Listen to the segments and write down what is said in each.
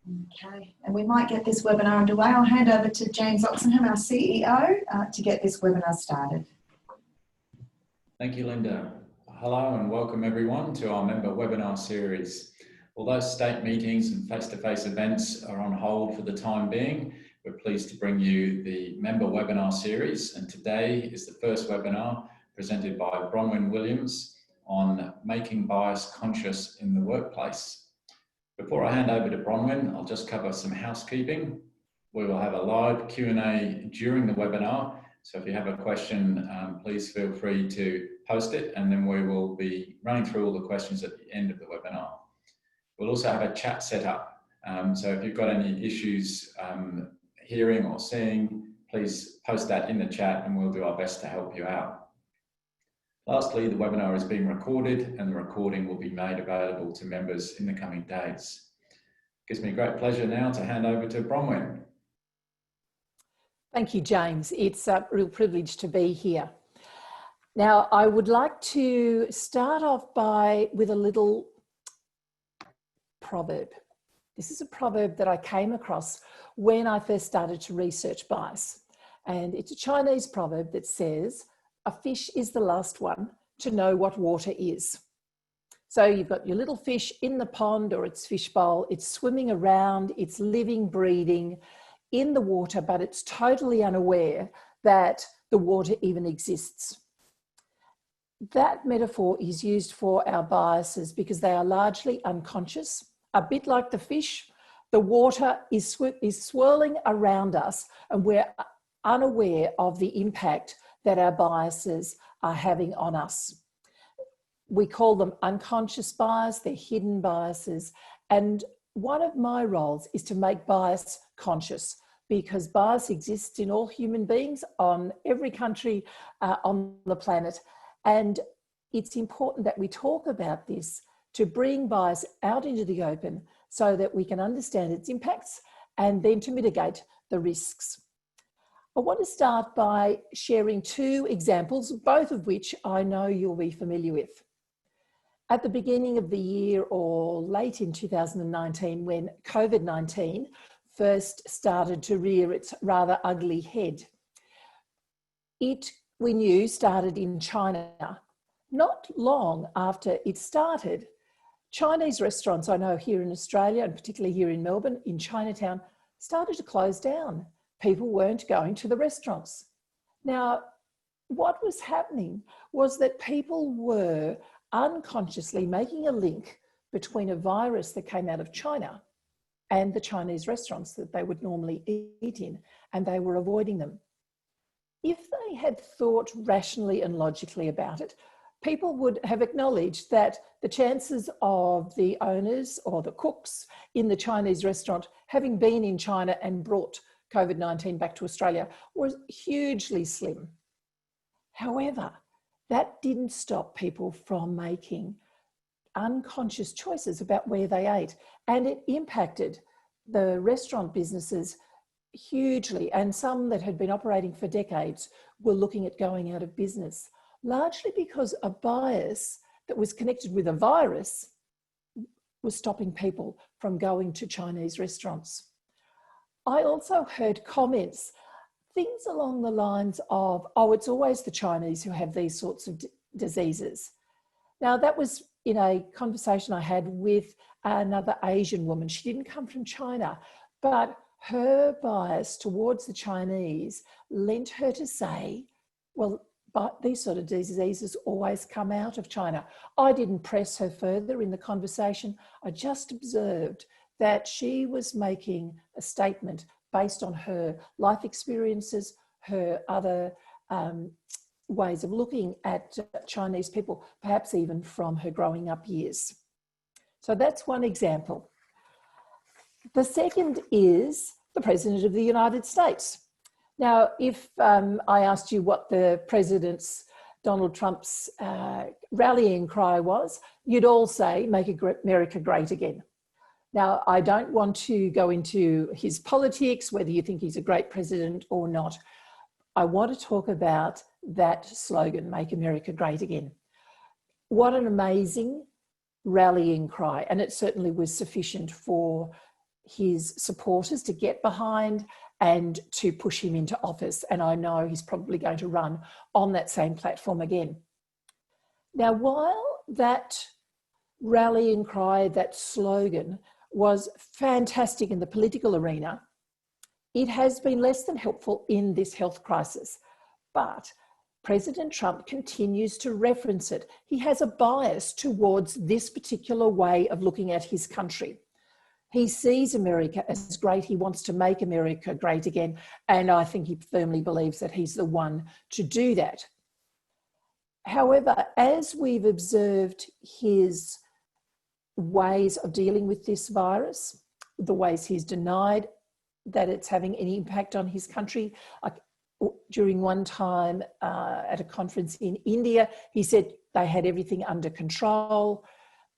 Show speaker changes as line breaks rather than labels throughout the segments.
Okay, and we might get this webinar underway. I'll hand over to James Oxenham, our CEO, to get this webinar started.
Thank you, Linda. Hello and welcome everyone to our member webinar series. Although state meetings and face-to-face events are on hold for the time being, we're pleased to bring you the member webinar series, and today is the first webinar presented by Bron Williams on making bias conscious in the workplace. Before I hand over to Bronwyn, I'll just cover some housekeeping. We will have a live Q&A during the webinar, so if you have a question, please feel free to post it, and then we will be running through all the questions at the end of the webinar. We'll also have a chat set up, so if you've got any issues hearing or seeing, please post that in the chat and we'll do our best to help you out. Lastly, the webinar is being recorded and the recording will be made available to members in the coming days. It gives me great pleasure now to hand over to Bronwyn.
Thank you, James. It's a real privilege to be here. Now, I would like to start off with a little proverb. This is a proverb that I came across when I first started to research bias. And it's a Chinese proverb that says, "A fish is the last one to know what water is." So you've got your little fish in the pond or its fish bowl, it's swimming around, it's living, breathing in the water, but it's totally unaware that the water even exists. That metaphor is used for our biases because they are largely unconscious. A bit like the fish, the water is swirling around us and we're unaware of the impact that our biases are having on us. We call them unconscious bias, they're hidden biases. And one of my roles is to make bias conscious, because bias exists in all human beings on every country on the planet. And it's important that we talk about this to bring bias out into the open so that we can understand its impacts and then to mitigate the risks. I want to start by sharing two examples, both of which I know you'll be familiar with. At the beginning of the year or late in 2019, when COVID-19 first started to rear its rather ugly head, we knew started in China. Not long after it started, Chinese restaurants, I know here in Australia and particularly here in Melbourne, in Chinatown, started to close down. People weren't going to the restaurants. Now, what was happening was that people were unconsciously making a link between a virus that came out of China and the Chinese restaurants that they would normally eat in, and they were avoiding them. If they had thought rationally and logically about it, people would have acknowledged that the chances of the owners or the cooks in the Chinese restaurant having been in China and brought COVID-19 back to Australia was hugely slim. However, that didn't stop people from making unconscious choices about where they ate, and it impacted the restaurant businesses hugely, and some that had been operating for decades were looking at going out of business, largely because a bias that was connected with a virus was stopping people from going to Chinese restaurants. I also heard comments, things along the lines of, "Oh, it's always the Chinese who have these sorts of diseases." Now, that was in a conversation I had with another Asian woman. She didn't come from China, but her bias towards the Chinese lent her to say, well, but these sort of diseases always come out of China. I didn't press her further in the conversation. I just observed that she was making a statement based on her life experiences, her other ways of looking at Chinese people, perhaps even from her growing up years. So that's one example. The second is the President of the United States. Now, if I asked you what the President's, Donald Trump's rallying cry was, you'd all say, "Make America great again." Now, I don't want to go into his politics, whether you think he's a great president or not. I want to talk about that slogan, "Make America great again." What an amazing rallying cry. And it certainly was sufficient for his supporters to get behind and to push him into office. And I know he's probably going to run on that same platform again. Now, while that rallying cry, that slogan was fantastic in the political arena, it has been less than helpful in this health crisis. But President Trump continues to reference it. He has a bias towards this particular way of looking at his country. He sees America as great. He wants to make America great again. And I think he firmly believes that he's the one to do that. However, as we've observed his ways of dealing with this virus, the ways he's denied that it's having any impact on his country. During one time at a conference in India, he said they had everything under control.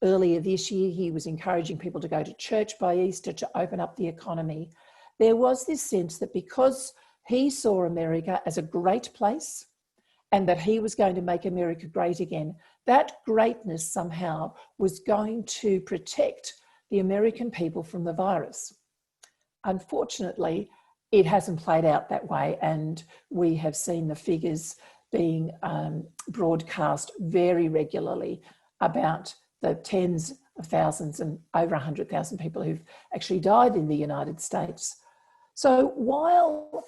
Earlier this year, he was encouraging people to go to church by Easter to open up the economy. There was this sense that because he saw America as a great place and that he was going to make America great again, that greatness somehow was going to protect the American people from the virus. Unfortunately, it hasn't played out that way, and we have seen the figures being broadcast very regularly about the tens of thousands and over 100,000 people who've actually died in the United States. So while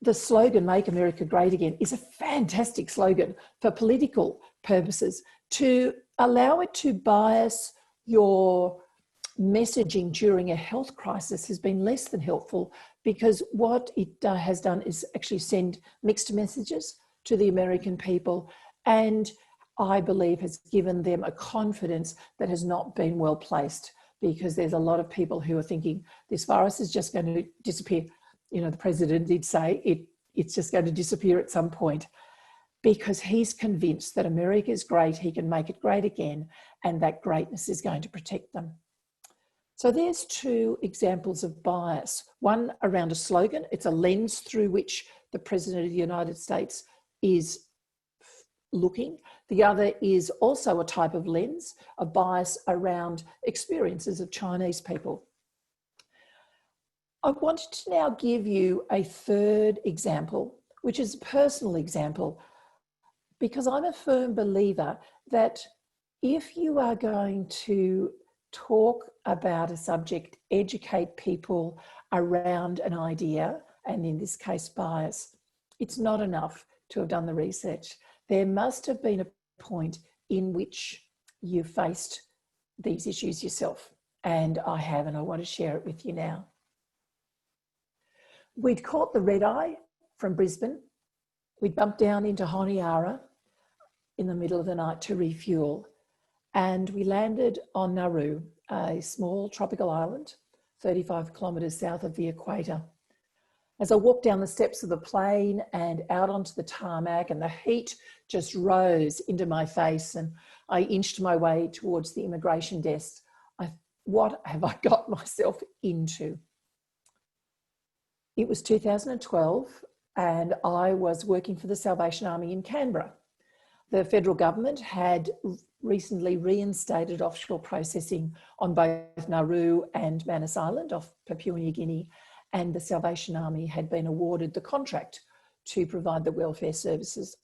the slogan, Make America Great Again, is a fantastic slogan for political purposes, to allow it to bias your messaging during a health crisis has been less than helpful, because what it has done is actually send mixed messages to the American people, and I believe has given them a confidence that has not been well placed, because there's a lot of people who are thinking this virus is just going to disappear. You know, the president did say it's just going to disappear at some point, because he's convinced that America is great, he can make it great again, and that greatness is going to protect them. So there's two examples of bias. One around a slogan. It's a lens through which the President of the United States is looking. The other is also a type of lens, a bias around experiences of Chinese people. I wanted to now give you a third example, which is a personal example, because I'm a firm believer that if you are going to talk about a subject, educate people around an idea, and in this case, bias, it's not enough to have done the research. There must have been a point in which you faced these issues yourself, and I have, and I want to share it with you now. We'd caught the red eye from Brisbane. We'd bumped down into Honiara in the middle of the night to refuel, and we landed on Nauru, a small tropical island, 35 kilometres south of the equator. As I walked down the steps of the plane and out onto the tarmac, and the heat just rose into my face, and I inched my way towards the immigration desk, what have I got myself into? It was 2012, and I was working for the Salvation Army in Canberra. The federal government had recently reinstated offshore processing on both Nauru and Manus Island off Papua New Guinea, and the Salvation Army had been awarded the contract to provide the welfare services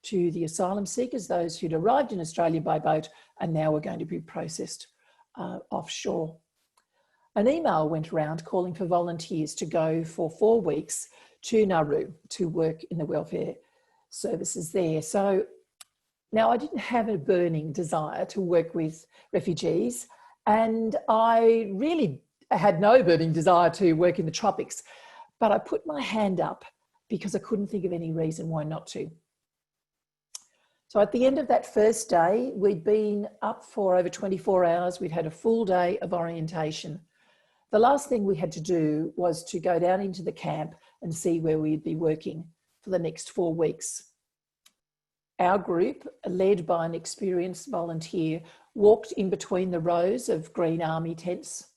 to the asylum seekers, those who'd arrived in Australia by boat and now were going to be processed offshore. An email went around calling for volunteers to go for 4 weeks to Nauru to work in the welfare services there. So now I didn't have a burning desire to work with refugees, and I really had no burning desire to work in the tropics, but I put my hand up because I couldn't think of any reason why not to. So at the end of that first day, we'd been up for over 24 hours. We'd had a full day of orientation. The last thing we had to do was to go down into the camp and see where we'd be working for the next 4 weeks. Our group, led by an experienced volunteer, walked in between the rows of green army tents.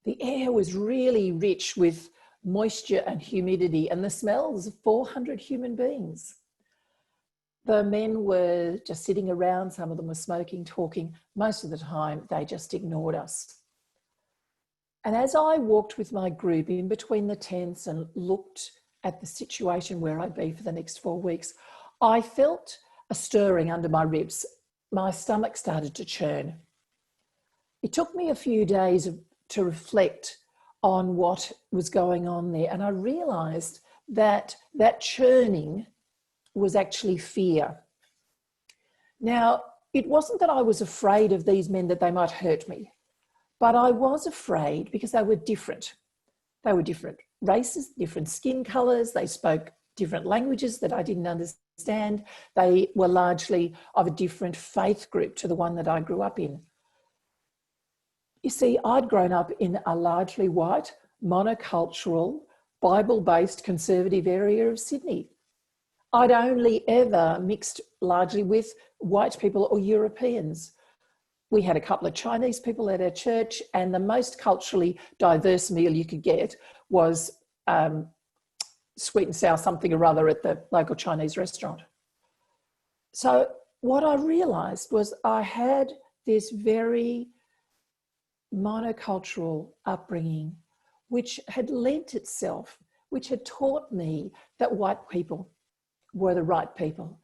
The air was really rich with moisture and humidity, and the smells of 400 human beings. The men were just sitting around, some of them were smoking, talking. Most of the time, they just ignored us. And as I walked with my group in between the tents and looked at the situation where I'd be for the next 4 weeks, I felt a stirring under my ribs. My stomach started to churn. It took me a few days to reflect on what was going on there. And I realized that that churning was actually fear. Now, it wasn't that I was afraid of these men that they might hurt me, but I was afraid because they were different. They were different races, different skin colours. They spoke different languages that I didn't understand. They were largely of a different faith group to the one that I grew up in. You see, I'd grown up in a largely white, monocultural, Bible-based conservative area of Sydney. I'd only ever mixed largely with white people or Europeans. We had a couple of Chinese people at our church, and the most culturally diverse meal you could get was sweet and sour something or other at the local Chinese restaurant. So what I realised was I had this very monocultural upbringing, which had lent itself, which had taught me that white people were the right people.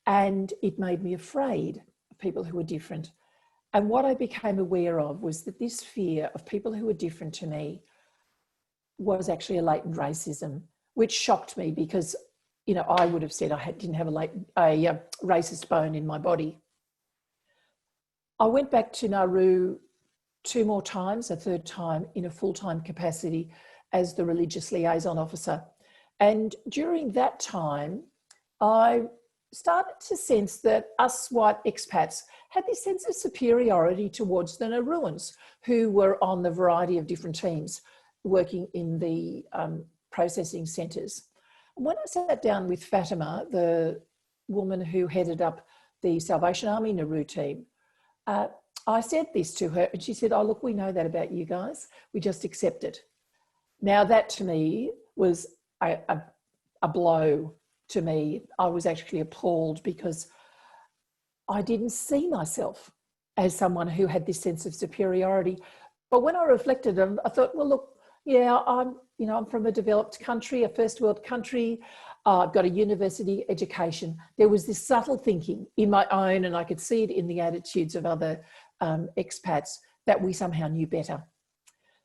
And it made me afraid of people who were different. And what I became aware of was that this fear of people who were different to me was actually a latent racism, which shocked me because, you know, I would have said I didn't have a racist bone in my body. I went back to Nauru 2 more times, a third time in a full-time capacity as the religious liaison officer. And during that time, I started to sense that us white expats had this sense of superiority towards the Nauruans, who were on the variety of different teams working in the processing centres. When I sat down with Fatima, the woman who headed up the Salvation Army Nauru team, I said this to her and she said, "Oh, look, we know that about you guys. We just accept it." Now that to me was a blow to me. I was actually appalled because I didn't see myself as someone who had this sense of superiority. But when I reflected, I thought, well, look, yeah, I'm from a developed country, a first world country. I've got a university education. There was this subtle thinking in my own, and I could see it in the attitudes of other expats, that we somehow knew better.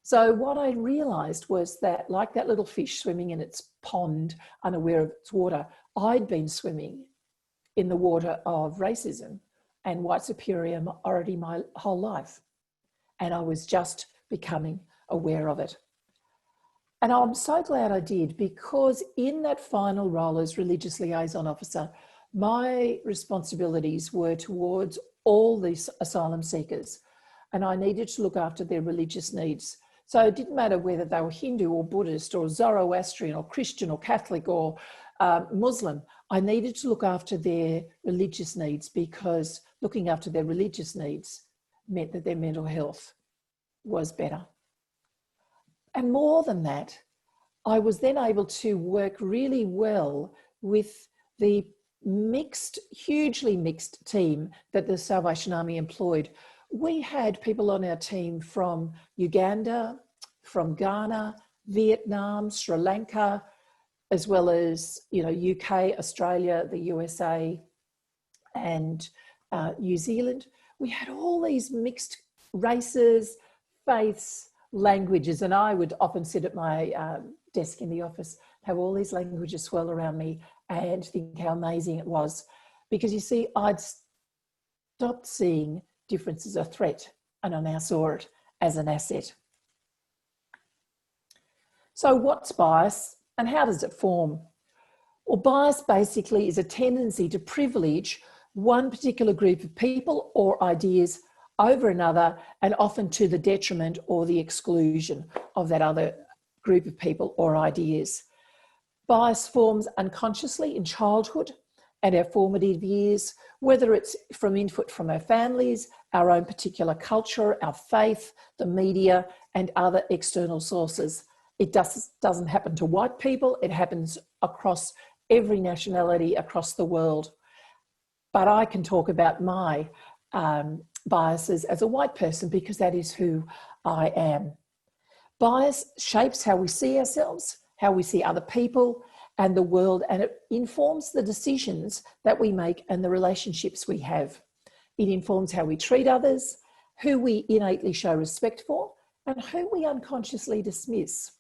So what I realised was that, like that little fish swimming in its pond, unaware of its water, I'd been swimming in the water of racism and white superiority my whole life. And I was just becoming aware of it. And I'm so glad I did, because in that final role as religious liaison officer, my responsibilities were towards all these asylum seekers, and I needed to look after their religious needs. So it didn't matter whether they were Hindu or Buddhist or Zoroastrian or Christian or Catholic or Muslim. I needed to look after their religious needs, because looking after their religious needs meant that their mental health was better. And more than that, I was then able to work really well with the hugely mixed team that the Salvation Army employed. We had people on our team from Uganda, from Ghana, Vietnam, Sri Lanka, as well as, UK, Australia, the USA, and New Zealand. We had all these mixed races, faiths, languages, and I would often sit at my desk in the office, have all these languages swirl around me and think how amazing it was. Because you see, I'd stopped seeing difference as a threat, and I now saw it as an asset. So what's bias and how does it form? Well, bias basically is a tendency to privilege one particular group of people or ideas over another, and often to the detriment or the exclusion of that other group of people or ideas. Bias forms unconsciously in childhood and our formative years, whether it's from input from our families, our own particular culture, our faith, the media, and other external sources. It doesn't happen to white people. It happens across every nationality across the world. But I can talk about my biases as a white person, because that is who I am. Bias shapes how we see ourselves, how we see other people and the world, and it informs the decisions that we make and the relationships we have. It informs how we treat others, who we innately show respect for, and who we unconsciously dismiss.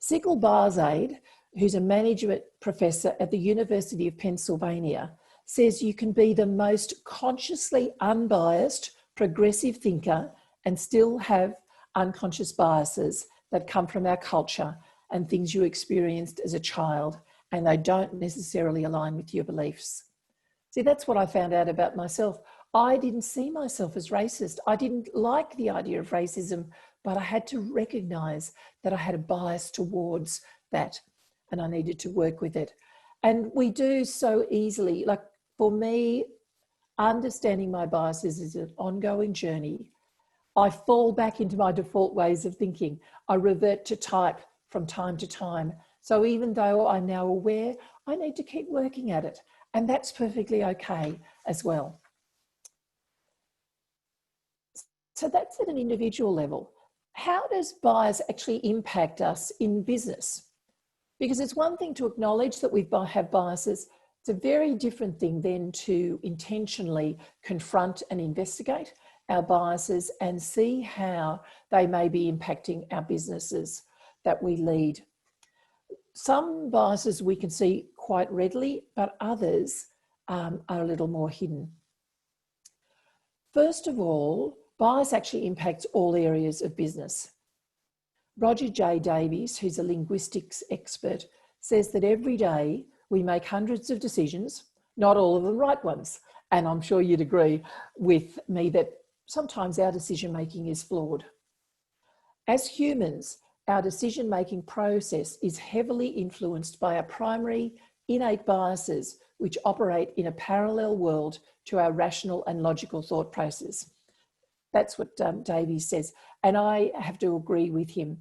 Sigal Barzade, who's a management professor at the University of Pennsylvania, says you can be the most consciously unbiased, progressive thinker and still have unconscious biases that come from our culture and things you experienced as a child, and they don't necessarily align with your beliefs. See, that's what I found out about myself. I didn't see myself as racist. I didn't like the idea of racism, but I had to recognize that I had a bias towards that and I needed to work with it. And we do so easily. Like for me, understanding my biases is an ongoing journey. I fall back into my default ways of thinking. I revert to type from time to time. So even though I'm now aware, I need to keep working at it. And that's perfectly okay as well. So that's at an individual level. How does bias actually impact us in business? Because it's one thing to acknowledge that we have biases. It's a very different thing then to intentionally confront and investigate our biases and see how they may be impacting our businesses that we lead. Some biases we can see quite readily, but others are a little more hidden. First of all, bias actually impacts all areas of business. Roger J. Davies, who's a linguistics expert, says that every day we make hundreds of decisions, not all of them right ones. And I'm sure you'd agree with me that sometimes our decision-making is flawed. As humans, our decision-making process is heavily influenced by our primary innate biases, which operate in a parallel world to our rational and logical thought process. That's what Davies says. And I have to agree with him.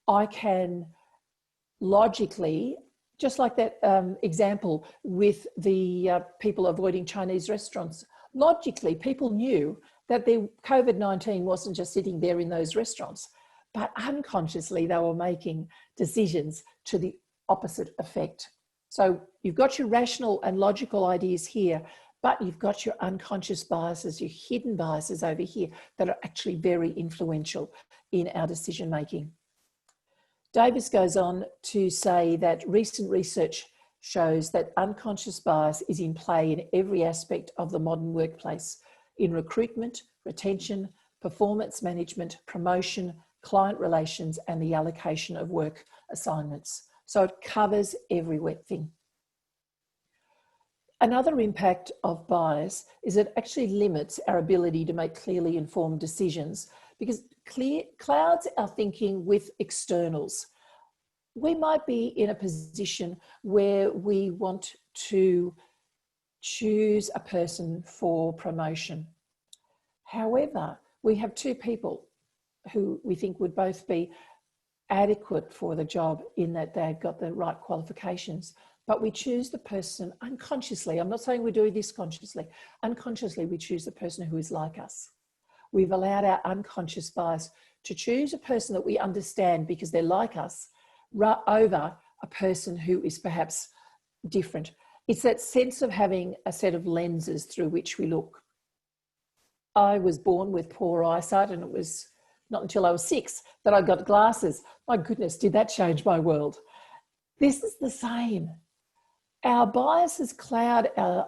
I can logically, just like that example with the people avoiding Chinese restaurants, logically, people knew that the COVID-19 wasn't just sitting there in those restaurants, but unconsciously they were making decisions to the opposite effect. So you've got your rational and logical ideas here, but you've got your unconscious biases, your hidden biases over here that are actually very influential in our decision making. Davis goes on to say that recent research shows that unconscious bias is in play in every aspect of the modern workplace, in recruitment, retention, performance management, promotion, client relations, and the allocation of work assignments. So it covers everything. Another impact of bias is it actually limits our ability to make clearly informed decisions because clouds our thinking with externals. We might be in a position where we want to choose a person for promotion. However, we have two people who we think would both be adequate for the job in that they've got the right qualifications, but we choose the person unconsciously. I'm not saying we do this consciously. Unconsciously, we choose the person who is like us. We've allowed our unconscious bias to choose a person that we understand because they're like us over a person who is perhaps different. It's that sense of having a set of lenses through which we look. I was born with poor eyesight, and it was not until I was 6 that I got glasses. My goodness, did that change my world? This is the same. Our biases cloud our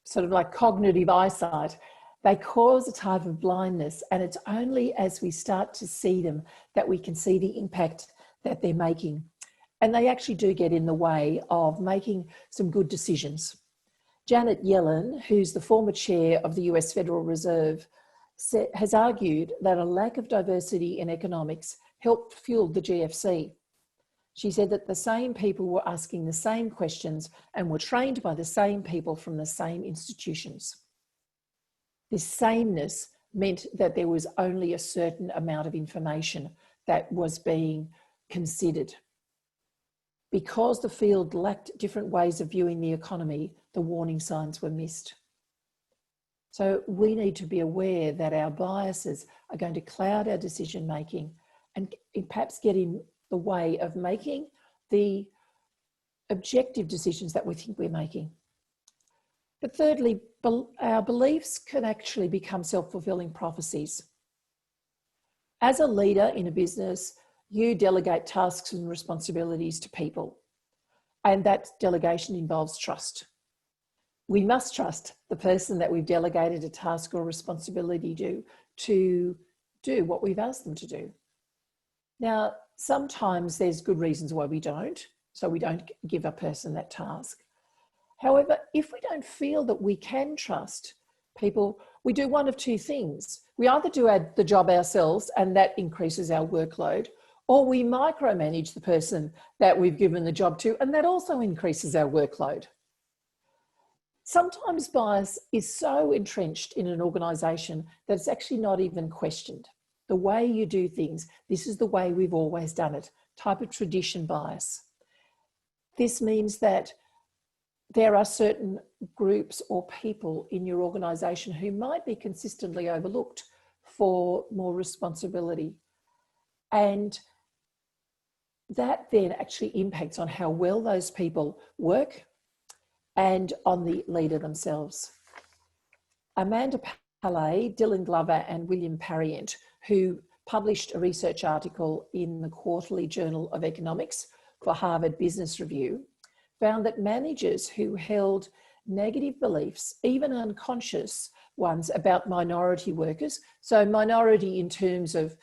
sort of like cognitive eyesight. They cause a type of blindness, and it's only as we start to see them that we can see the impact that they're making. And they actually do get in the way of making some good decisions. Janet Yellen, who's the former chair of the US Federal Reserve, has argued that a lack of diversity in economics helped fuel the GFC. She said that the same people were asking the same questions and were trained by the same people from the same institutions. This sameness meant that there was only a certain amount of information that was being considered. Because the field lacked different ways of viewing the economy, the warning signs were missed. So we need to be aware that our biases are going to cloud our decision making and perhaps get in the way of making the objective decisions that we think we're making. But thirdly, our beliefs can actually become self-fulfilling prophecies. As a leader in a business, you delegate tasks and responsibilities to people, and that delegation involves trust. We must trust the person that we've delegated a task or responsibility to do what we've asked them to do. Now, sometimes there's good reasons why we don't, so we don't give a person that task. However, if we don't feel that we can trust people, we do one of two things. We either do the job ourselves and that increases our workload, or we micromanage the person that we've given the job to and that also increases our workload. Sometimes bias is so entrenched in an organisation that it's actually not even questioned. The way you do things, this is the way we've always done it, type of tradition bias. This means that there are certain groups or people in your organisation who might be consistently overlooked for more responsibility. And that then actually impacts on how well those people work and on the leader themselves. Amanda Palais, Dylan Glover and William Parient, who published a research article in the Quarterly Journal of Economics for Harvard Business Review, found that managers who held negative beliefs, even unconscious ones, about minority workers, so minority in terms of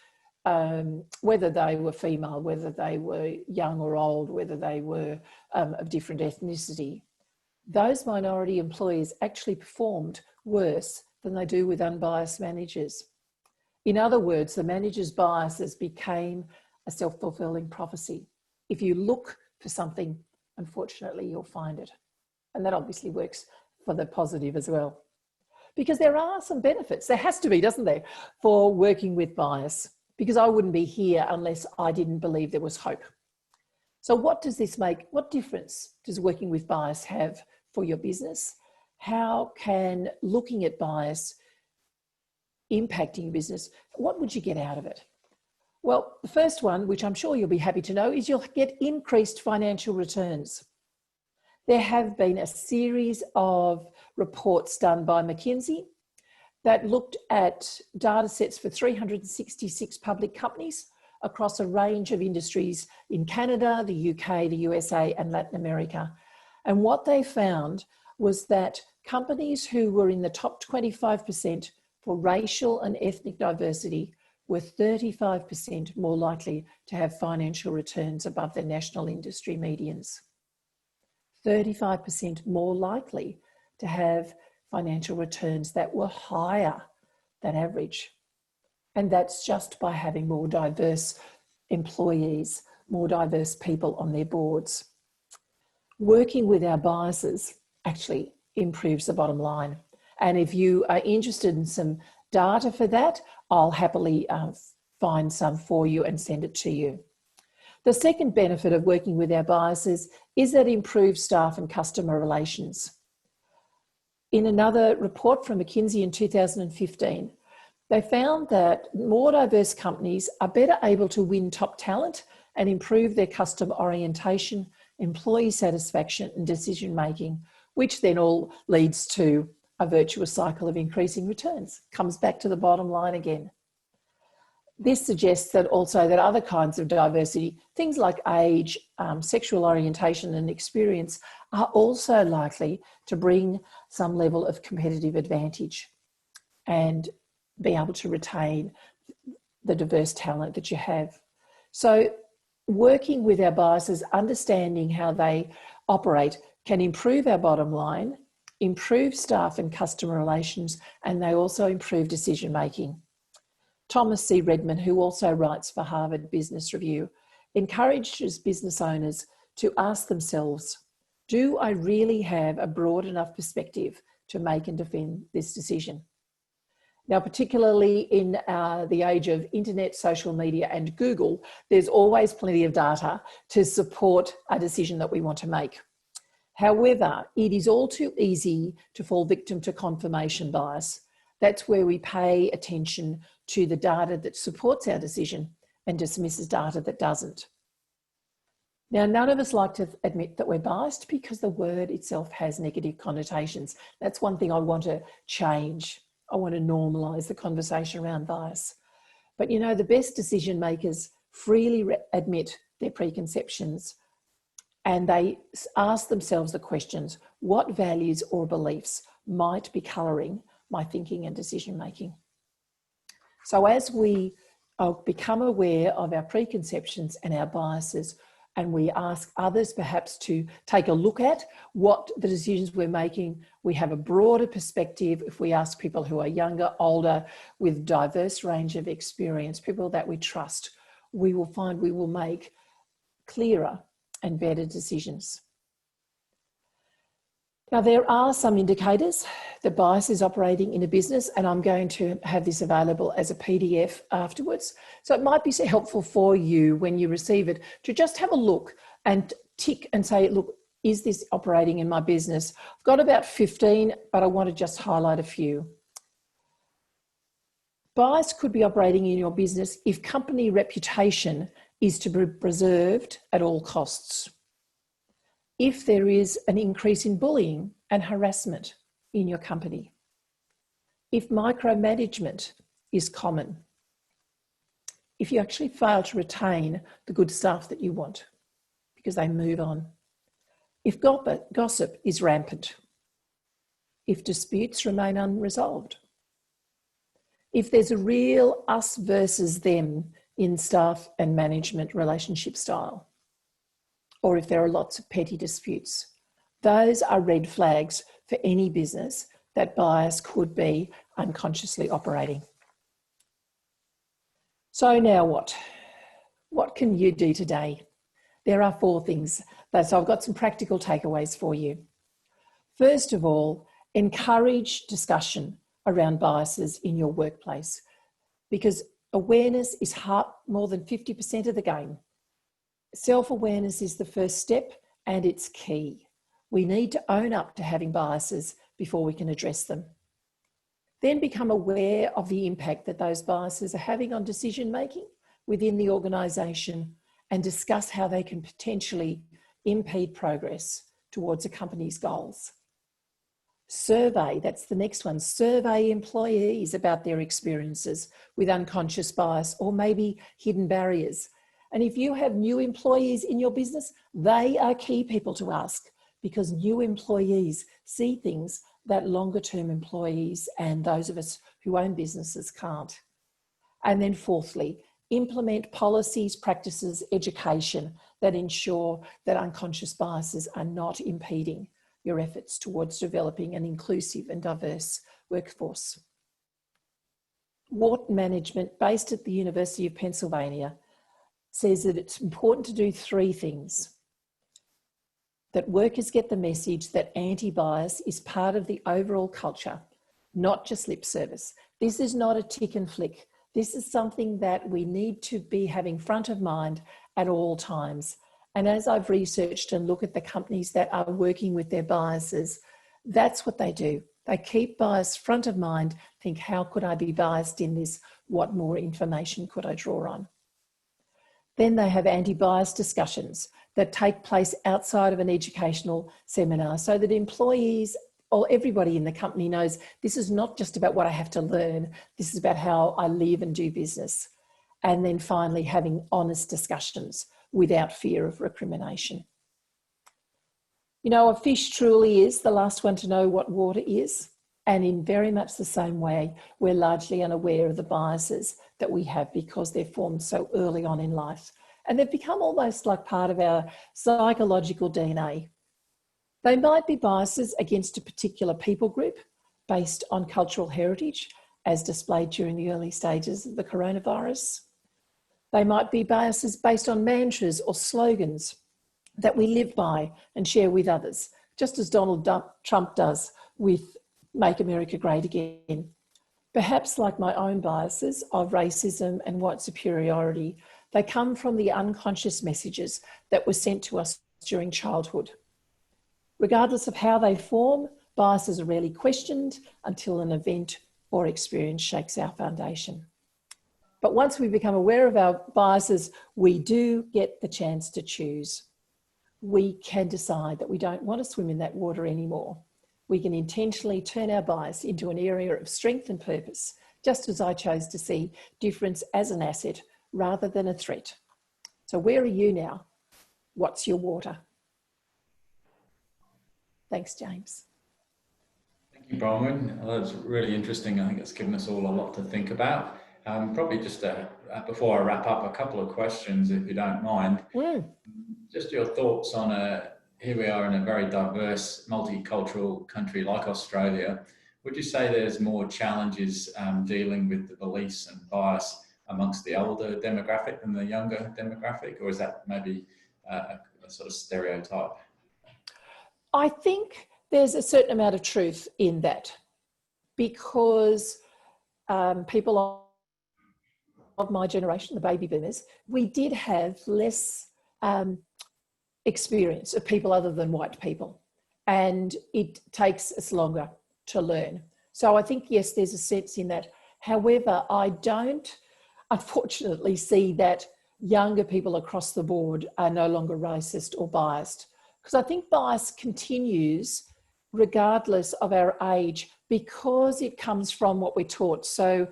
whether they were female, whether they were young or old, whether they were of different ethnicity, those minority employees actually performed worse than they do with unbiased managers. In other words, the manager's biases became a self-fulfilling prophecy. If you look for something, unfortunately, you'll find it. And that obviously works for the positive as well. Because there are some benefits, there has to be, doesn't there, for working with bias. Because I wouldn't be here unless I didn't believe there was hope. So what does this make? What difference does working with bias have for your business? How can looking at bias impacting your business? What would you get out of it? Well, the first one, which I'm sure you'll be happy to know, is you'll get increased financial returns. There have been a series of reports done by McKinsey that looked at data sets for 366 public companies across a range of industries in Canada, the UK, the USA, and Latin America. And what they found was that companies who were in the top 25% for racial and ethnic diversity were 35% more likely to have financial returns above their national industry medians. 35% more likely to have financial returns that were higher than average. And that's just by having more diverse employees, more diverse people on their boards. Working with our biases actually improves the bottom line. And if you are interested in some data for that, I'll happily find some for you and send it to you. The second benefit of working with our biases is that it improves staff and customer relations. In another report from McKinsey in 2015, they found that more diverse companies are better able to win top talent and improve their customer orientation, employee satisfaction and decision making, which then all leads to a virtuous cycle of increasing returns. Comes back to the bottom line again. This suggests that also that other kinds of diversity, things like age, sexual orientation and experience, are also likely to bring some level of competitive advantage and be able to retain the diverse talent that you have. So working with our biases, understanding how they operate, can improve our bottom line, improve staff and customer relations, and they also improve decision making. Thomas C. Redman, who also writes for Harvard Business Review, encourages business owners to ask themselves, do I really have a broad enough perspective to make and defend this decision? Now, particularly in the age of internet, social media and Google, there's always plenty of data to support a decision that we want to make. However, it is all too easy to fall victim to confirmation bias. That's where we pay attention to the data that supports our decision and dismisses data that doesn't. Now, none of us like to admit that we're biased because the word itself has negative connotations. That's one thing I want to change. I want to normalise the conversation around bias. But you know, the best decision makers freely admit their preconceptions, and they ask themselves the questions, what values or beliefs might be colouring my thinking and decision making? So as we become aware of our preconceptions and our biases, and we ask others perhaps to take a look at what the decisions we're making, we have a broader perspective. If we ask people who are younger, older, with diverse range of experience, people that we trust, we will find we will make clearer and better decisions. Now, there are some indicators that bias is operating in a business, and I'm going to have this available as a PDF afterwards. So it might be helpful for you when you receive it to just have a look and tick and say, look, is this operating in my business? I've got about 15, but I want to just highlight a few. Bias could be operating in your business if company reputation is to be preserved at all costs. If there is an increase in bullying and harassment in your company, if micromanagement is common, if you actually fail to retain the good staff that you want because they move on, if gossip is rampant, if disputes remain unresolved, if there's a real us versus them in staff and management relationship style, or if there are lots of petty disputes. Those are red flags for any business that bias could be unconsciously operating. So now what? What can you do today? There are 4 things. So I've got some practical takeaways for you. First of all, encourage discussion around biases in your workplace, because awareness is more than 50% of the game. Self-awareness is the first step, and it's key. We need to own up to having biases before we can address them. Then become aware of the impact that those biases are having on decision making within the organisation, and discuss how they can potentially impede progress towards a company's goals. Survey, that's the next one. Survey employees about their experiences with unconscious bias or maybe hidden barriers. And if you have new employees in your business, they are key people to ask, because new employees see things that longer term employees and those of us who own businesses can't. And then fourthly, implement policies, practices, education that ensure that unconscious biases are not impeding your efforts towards developing an inclusive and diverse workforce. Wharton Management, based at the University of Pennsylvania, says that it's important to do 3 things. That workers get the message that anti-bias is part of the overall culture, not just lip service. This is not a tick and flick. This is something that we need to be having front of mind at all times. And as I've researched and look at the companies that are working with their biases, that's what they do. They keep bias front of mind, think, how could I be biased in this? What more information could I draw on? Then they have anti-bias discussions that take place outside of an educational seminar, so that employees or everybody in the company knows this is not just about what I have to learn, this is about how I live and do business. And then finally having honest discussions without fear of recrimination. You know, a fish truly is the last one to know what water is. And in very much the same way, we're largely unaware of the biases that we have because they're formed so early on in life. And they've become almost like part of our psychological DNA. They might be biases against a particular people group based on cultural heritage, as displayed during the early stages of the coronavirus. They might be biases based on mantras or slogans that we live by and share with others, just as Donald Trump does with Make America Great Again. Perhaps like my own biases of racism and white superiority, they come from the unconscious messages that were sent to us during childhood. Regardless of how they form, biases are rarely questioned until an event or experience shakes our foundation. But once we become aware of our biases, we do get the chance to choose. We can decide that we don't want to swim in that water anymore. We can intentionally turn our bias into an area of strength and purpose, just as I chose to see difference as an asset rather than a threat. So where are you now? What's your water? Thanks, James.
Thank you, Bronwyn. Well, that's really interesting. I think it's given us all a lot to think about. Probably just before I wrap up, a couple of questions, if you don't mind. Just your thoughts on here we are in a very diverse, multicultural country like Australia. Would you say there's more challenges dealing with the beliefs and bias amongst the older demographic than the younger demographic, or is that maybe a sort of stereotype?
I think there's a certain amount of truth in that, because people of my generation, the baby boomers, we did have less experience of people other than white people, and it takes us longer to learn. So I think, yes, there's a sense in that. However, I don't unfortunately see that younger people across the board are no longer racist or biased, because I think bias continues regardless of our age, because it comes from what we're taught. So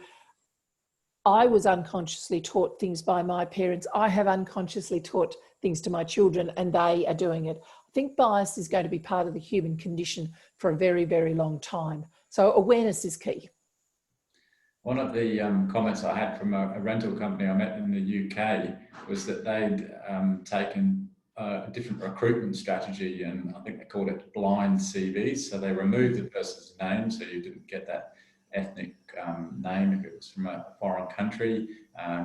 I was unconsciously taught things by my parents. I have unconsciously taught things to my children, and they are doing it. I think bias is going to be part of the human condition for a very, very long time. So awareness is key.
One of the comments I had from a rental company I met in the UK was that they'd taken a different recruitment strategy, and I think they called it blind CVs. So they removed the person's name, so you didn't get that ethnic name if it was from a foreign country,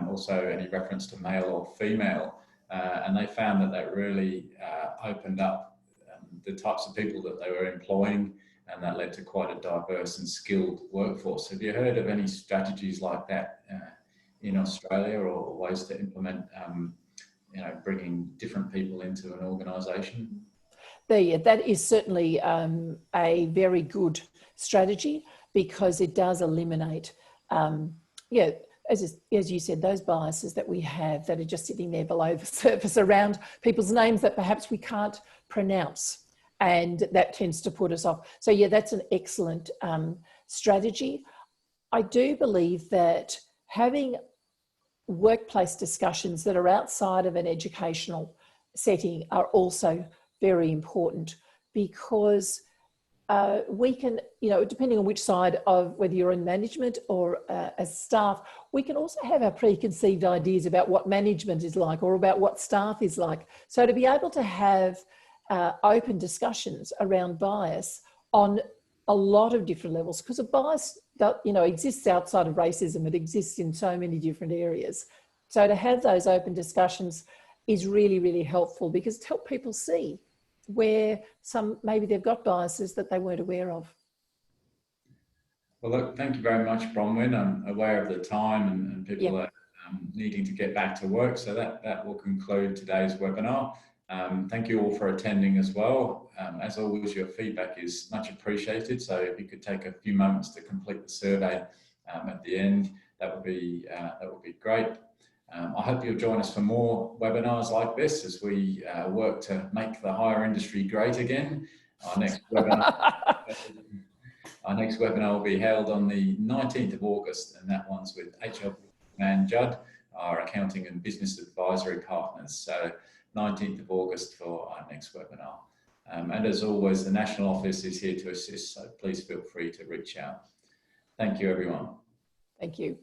also any reference to male or female, and they found that that really opened up the types of people that they were employing, and that led to quite a diverse and skilled workforce. Have you heard of any strategies like that in Australia, or ways to implement bringing different people into an organisation?
That is certainly a very good strategy, because it does eliminate, as you said, those biases that we have that are just sitting there below the surface around people's names that perhaps we can't pronounce, and that tends to put us off. So yeah, that's an excellent strategy. I do believe that having workplace discussions that are outside of an educational setting are also very important, because we can, depending on which side of whether you're in management or as staff, we can also have our preconceived ideas about what management is like or about what staff is like. So to be able to have open discussions around bias on a lot of different levels, because a bias that exists outside of racism, it exists in so many different areas. So to have those open discussions is really, really helpful, because it helps people see where maybe they've got biases that they weren't aware of.
Well, look, thank you very much, Bronwyn. I'm aware of the time and people are needing to get back to work. So that will conclude today's webinar. Thank you all for attending as well. As always, your feedback is much appreciated. So if you could take a few moments to complete the survey at the end, that would be great. I hope you'll join us for more webinars like this as we work to make the hire industry great again. Our next webinar will be held on the 19th of August, and that one's with HR Man Judd, our accounting and business advisory partners. So 19th of August for our next webinar. And as always, the National Office is here to assist, so please feel free to reach out. Thank you, everyone.
Thank you.